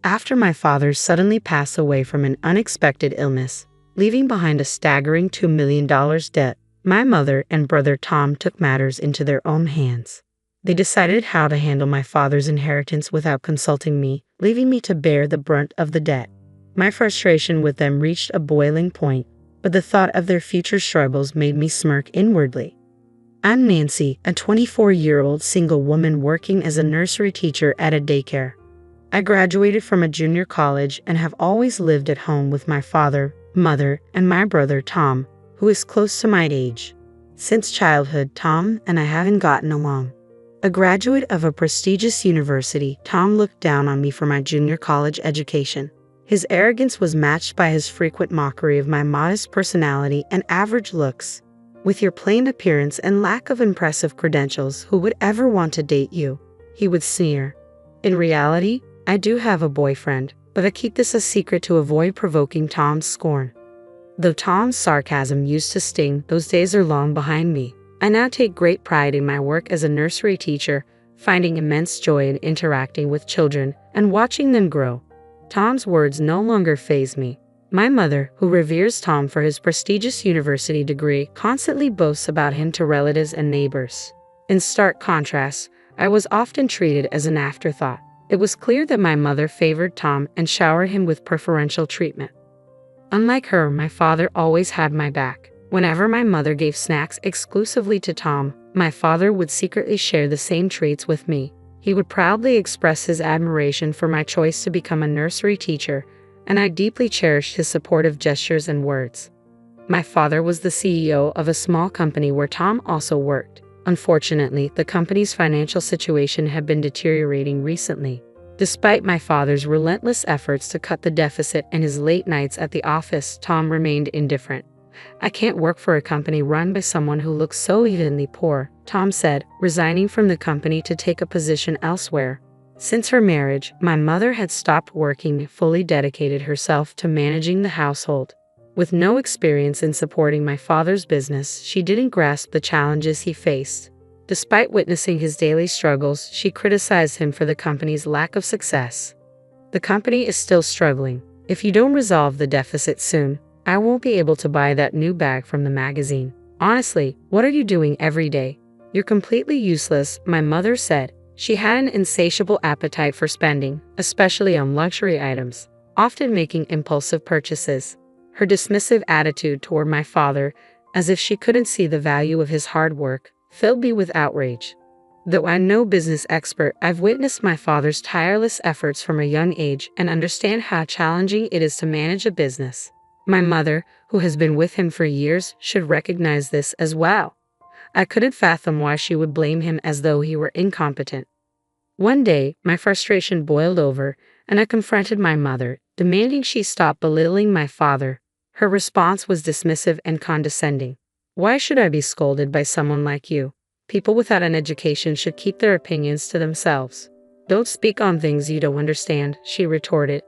After my father suddenly passed away from an unexpected illness, leaving behind a staggering $2 million debt, my mother and brother Tom took matters into their own hands. They decided how to handle my father's inheritance without consulting me, leaving me to bear the brunt of the debt. My frustration with them reached a boiling point, but the thought of their future struggles made me smirk inwardly. I'm Nancy, a 24-year-old single woman working as a nursery teacher at a daycare. I graduated from a junior college and have always lived at home with my father, mother, and my brother Tom, who is close to my age. Since childhood, Tom and I haven't gotten along. A graduate of a prestigious university, Tom looked down on me for my junior college education. His arrogance was matched by his frequent mockery of my modest personality and average looks. With your plain appearance and lack of impressive credentials, who would ever want to date you? He would sneer. In reality, I do have a boyfriend, but I keep this a secret to avoid provoking Tom's scorn. Though Tom's sarcasm used to sting, those days are long behind me. I now take great pride in my work as a nursery teacher, finding immense joy in interacting with children and watching them grow. Tom's words no longer faze me. My mother, who reveres Tom for his prestigious university degree, constantly boasts about him to relatives and neighbors. In stark contrast, I was often treated as an afterthought. It was clear that my mother favored Tom and showered him with preferential treatment. Unlike her, my father always had my back. Whenever my mother gave snacks exclusively to Tom, my father would secretly share the same treats with me. He would proudly express his admiration for my choice to become a nursery teacher, and I deeply cherished his supportive gestures and words. My father was the CEO of a small company where Tom also worked. Unfortunately, the company's financial situation had been deteriorating recently. Despite my father's relentless efforts to cut the deficit and his late nights at the office, Tom remained indifferent. I can't work for a company run by someone who looks so evenly poor, Tom said, resigning from the company to take a position elsewhere. Since her marriage, my mother had stopped working and fully dedicated herself to managing the household. With no experience in supporting my father's business, she didn't grasp the challenges he faced. Despite witnessing his daily struggles, she criticized him for the company's lack of success. The company is still struggling. If you don't resolve the deficit soon, I won't be able to buy that new bag from the magazine. Honestly, what are you doing every day? You're completely useless, my mother said. She had an insatiable appetite for spending, especially on luxury items, often making impulsive purchases. Her dismissive attitude toward my father, as if she couldn't see the value of his hard work, filled me with outrage. Though I'm no business expert, I've witnessed my father's tireless efforts from a young age and understand how challenging it is to manage a business. My mother, who has been with him for years, should recognize this as well. I couldn't fathom why she would blame him as though he were incompetent. One day, my frustration boiled over, and I confronted my mother, demanding she stop belittling my father. Her response was dismissive and condescending. Why should I be scolded by someone like you? People without an education should keep their opinions to themselves. Don't speak on things you don't understand, she retorted.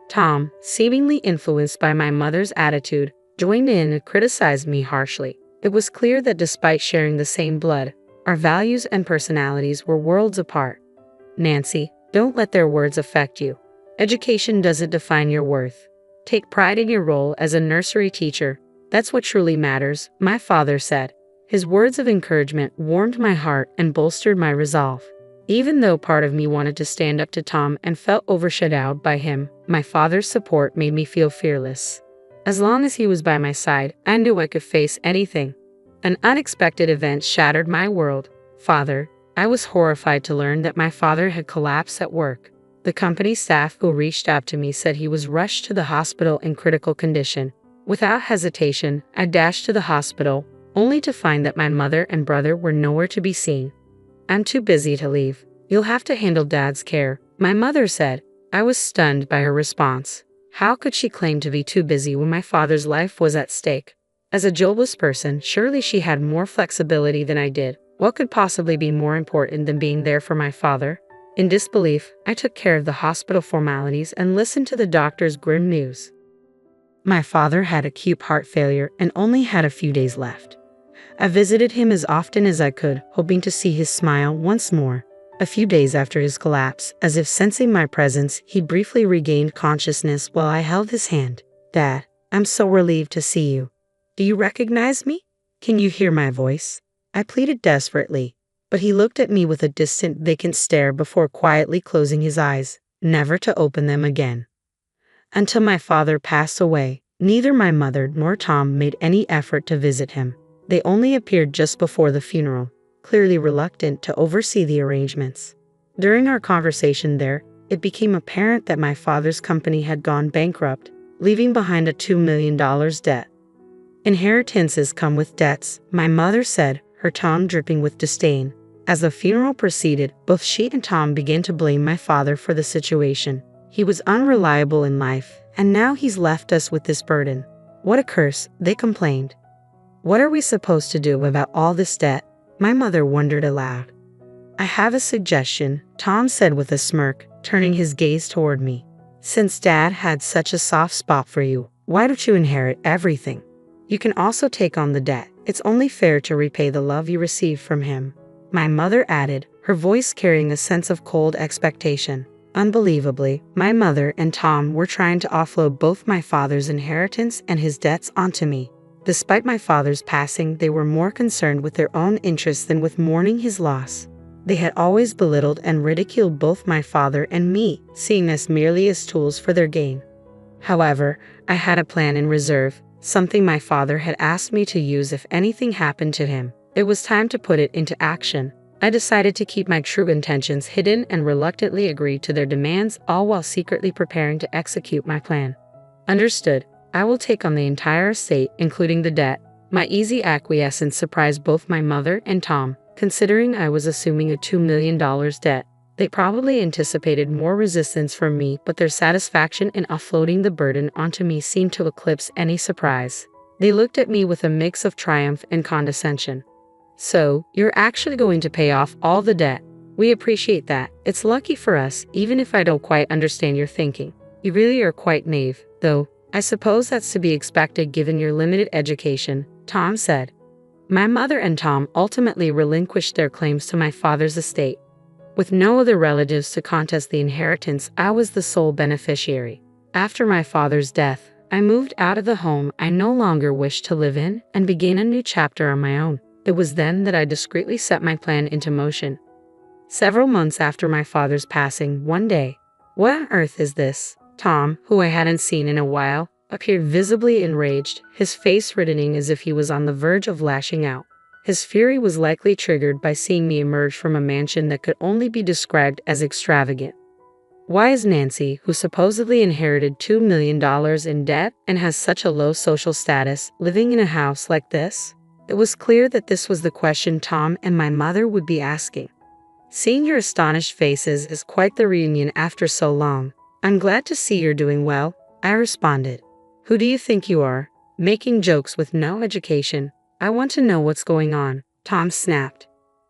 Tom, seemingly influenced by my mother's attitude, joined in and criticized me harshly. It was clear that despite sharing the same blood, our values and personalities were worlds apart. Nancy, don't let their words affect you. Education doesn't define your worth. Take pride in your role as a nursery teacher. That's what truly matters, my father said. His words of encouragement warmed my heart and bolstered my resolve. Even though part of me wanted to stand up to Tom and felt overshadowed by him, my father's support made me feel fearless. As long as he was by my side, I knew I could face anything. An unexpected event shattered my world. Father, I was horrified to learn that my father had collapsed at work. The company staff who reached out to me said he was rushed to the hospital in critical condition. Without hesitation, I dashed to the hospital, only to find that my mother and brother were nowhere to be seen. I'm too busy to leave. You'll have to handle Dad's care, my mother said. I was stunned by her response. How could she claim to be too busy when my father's life was at stake? As a jobless person, surely she had more flexibility than I did. What could possibly be more important than being there for my father? In disbelief, I took care of the hospital formalities and listened to the doctor's grim news. My father had acute heart failure and only had a few days left. I visited him as often as I could, hoping to see his smile once more. A few days after his collapse, as if sensing my presence, he briefly regained consciousness while I held his hand. "Dad, I'm so relieved to see you. Do you recognize me? Can you hear my voice?" I pleaded desperately, but he looked at me with a distant, vacant stare before quietly closing his eyes, never to open them again. Until my father passed away, neither my mother nor Tom made any effort to visit him. They only appeared just before the funeral, clearly reluctant to oversee the arrangements. During our conversation there, it became apparent that my father's company had gone bankrupt, leaving behind a $2 million debt. "Inheritances come with debts," my mother said, her tone dripping with disdain. As the funeral proceeded, both she and Tom began to blame my father for the situation. "He was unreliable in life, and now he's left us with this burden. What a curse," they complained. "What are we supposed to do about all this debt?" my mother wondered aloud. "I have a suggestion," Tom said with a smirk, turning his gaze toward me. "Since Dad had such a soft spot for you, why don't you inherit everything? You can also take on the debt. It's only fair to repay the love you received from him," my mother added, her voice carrying a sense of cold expectation. Unbelievably, my mother and Tom were trying to offload both my father's inheritance and his debts onto me. Despite my father's passing, they were more concerned with their own interests than with mourning his loss. They had always belittled and ridiculed both my father and me, seeing us merely as tools for their gain. However, I had a plan in reserve, something my father had asked me to use if anything happened to him. It was time to put it into action. I decided to keep my true intentions hidden and reluctantly agreed to their demands, all while secretly preparing to execute my plan. "Understood. I will take on the entire estate, including the debt." My easy acquiescence surprised both my mother and Tom, considering I was assuming a $2 million debt. They probably anticipated more resistance from me, but their satisfaction in offloading the burden onto me seemed to eclipse any surprise. They looked at me with a mix of triumph and condescension. "So, you're actually going to pay off all the debt? We appreciate that. It's lucky for us, even if I don't quite understand your thinking. You really are quite naive, though. I suppose that's to be expected given your limited education," Tom said. My mother and Tom ultimately relinquished their claims to my father's estate. With no other relatives to contest the inheritance, I was the sole beneficiary. After my father's death, I moved out of the home I no longer wished to live in and began a new chapter on my own. It was then that I discreetly set my plan into motion. Several months after my father's passing, one day, "What on earth is this?" Tom, who I hadn't seen in a while, appeared visibly enraged, his face reddening as if he was on the verge of lashing out. His fury was likely triggered by seeing me emerge from a mansion that could only be described as extravagant. "Why is Nancy, who supposedly inherited $2 million in debt and has such a low social status, living in a house like this?" It was clear that this was the question Tom and my mother would be asking. "Seeing your astonished faces is quite the reunion after so long. I'm glad to see you're doing well," I responded. "Who do you think you are? Making jokes with no education. I want to know what's going on," Tom snapped.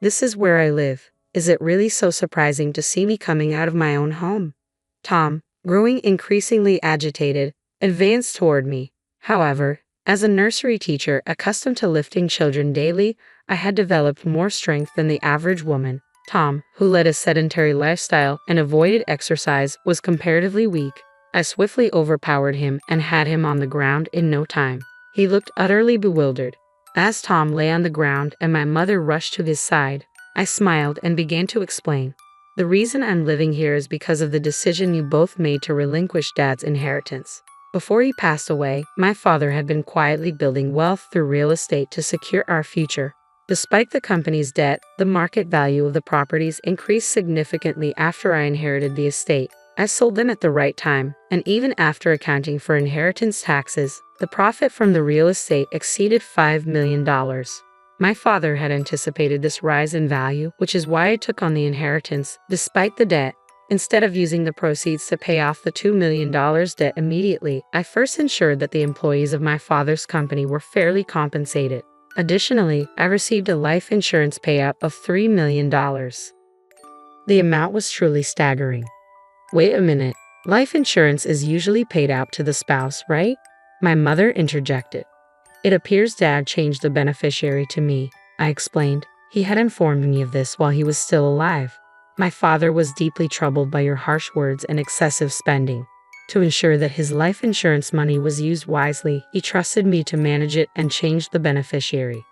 "This is where I live. Is it really so surprising to see me coming out of my own home?" Tom, growing increasingly agitated, advanced toward me. However, as a nursery teacher accustomed to lifting children daily, I had developed more strength than the average woman. Tom, who led a sedentary lifestyle and avoided exercise, was comparatively weak. I swiftly overpowered him and had him on the ground in no time. He looked utterly bewildered. As Tom lay on the ground and my mother rushed to his side, I smiled and began to explain. "The reason I'm living here is because of the decision you both made to relinquish Dad's inheritance. Before he passed away, my father had been quietly building wealth through real estate to secure our future. Despite the company's debt, the market value of the properties increased significantly after I inherited the estate. I sold them at the right time, and even after accounting for inheritance taxes, the profit from the real estate exceeded $5 million. My father had anticipated this rise in value, which is why I took on the inheritance, despite the debt. Instead of using the proceeds to pay off the $2 million debt immediately, I first ensured that the employees of my father's company were fairly compensated. Additionally, I received a life insurance payout of $3 million. The amount was truly staggering. "Wait a minute. Life insurance is usually paid out to the spouse, right?" my mother interjected. "It appears Dad changed the beneficiary to me," I explained. "He had informed me of this while he was still alive." My father was deeply troubled by your harsh words and excessive spending. To ensure that his life insurance money was used wisely, he trusted me to manage it and change the beneficiary.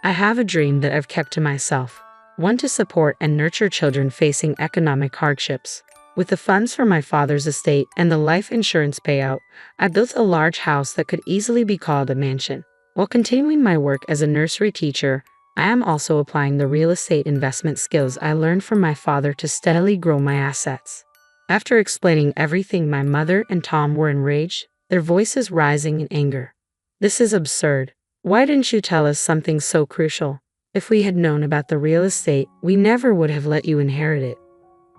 I have a dream that I've kept to myself, one to support and nurture children facing economic hardships. With the funds from my father's estate and the life insurance payout, I built a large house that could easily be called a mansion. While continuing my work as a nursery teacher, I am also applying the real estate investment skills I learned from my father to steadily grow my assets. After explaining everything, my mother and Tom were enraged, their voices rising in anger. "This is absurd. Why didn't you tell us something so crucial? If we had known about the real estate, we never would have let you inherit it."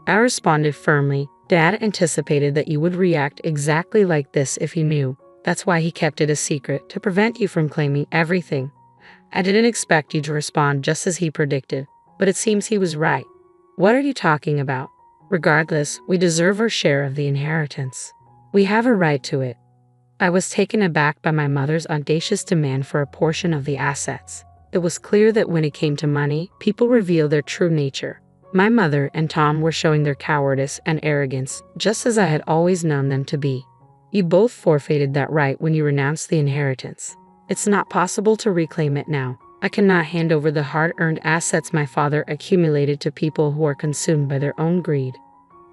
I responded firmly, "Dad anticipated that you would react exactly like this if he knew. That's why he kept it a secret, to prevent you from claiming everything. I didn't expect you to respond just as he predicted, but it seems he was right. What are you talking about? Regardless, we deserve our share of the inheritance. We have a right to it." I was taken aback by my mother's audacious demand for a portion of the assets. It was clear that when it came to money, people reveal their true nature. My mother and Tom were showing their cowardice and arrogance, just as I had always known them to be. "You both forfeited that right when you renounced the inheritance. It's not possible to reclaim it now. I cannot hand over the hard-earned assets my father accumulated to people who are consumed by their own greed."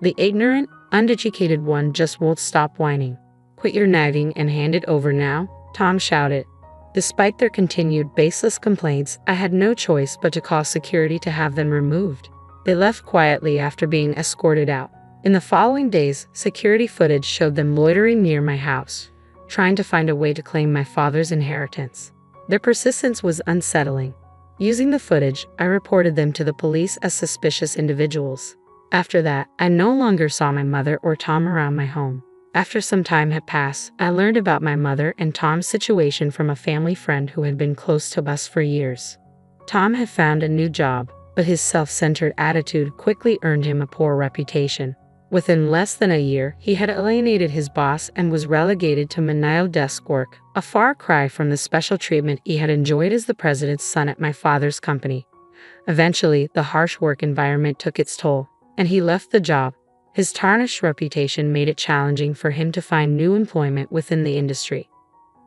The ignorant, uneducated one just won't stop whining. "Quit your nagging and hand it over now," Tom shouted. Despite their continued baseless complaints, I had no choice but to call security to have them removed. They left quietly after being escorted out. In the following days, security footage showed them loitering near my house, trying to find a way to claim my father's inheritance. Their persistence was unsettling. Using the footage, I reported them to the police as suspicious individuals. After that, I no longer saw my mother or Tom around my home. After some time had passed, I learned about my mother and Tom's situation from a family friend who had been close to us for years. Tom had found a new job, but his self-centered attitude quickly earned him a poor reputation. Within less than a year, he had alienated his boss and was relegated to menial desk work, a far cry from the special treatment he had enjoyed as the president's son at my father's company. Eventually, the harsh work environment took its toll, and he left the job. His tarnished reputation made it challenging for him to find new employment within the industry.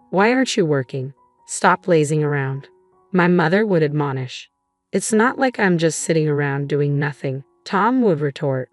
"Why aren't you working? Stop lazing around," my mother would admonish. "It's not like I'm just sitting around doing nothing," Tom would retort.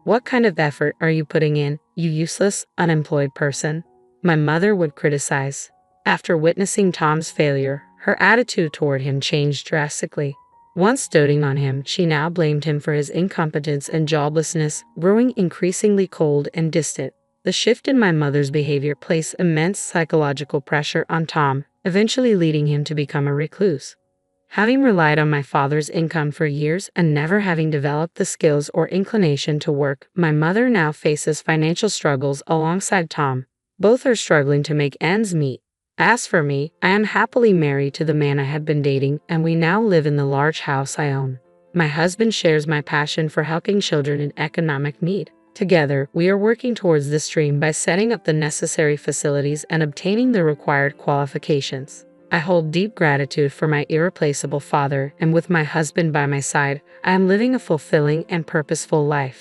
"What kind of effort are you putting in, you useless, unemployed person?" my mother would criticize. After witnessing Tom's failure, her attitude toward him changed drastically. Once doting on him, she now blamed him for his incompetence and joblessness, growing increasingly cold and distant. The shift in my mother's behavior placed immense psychological pressure on Tom, eventually leading him to become a recluse. Having relied on my father's income for years and never having developed the skills or inclination to work, my mother now faces financial struggles alongside Tom. Both are struggling to make ends meet. As for me, I am happily married to the man I had been dating, and we now live in the large house I own. My husband shares my passion for helping children in economic need. Together, we are working towards this dream by setting up the necessary facilities and obtaining the required qualifications. I hold deep gratitude for my irreplaceable father, and with my husband by my side, I am living a fulfilling and purposeful life.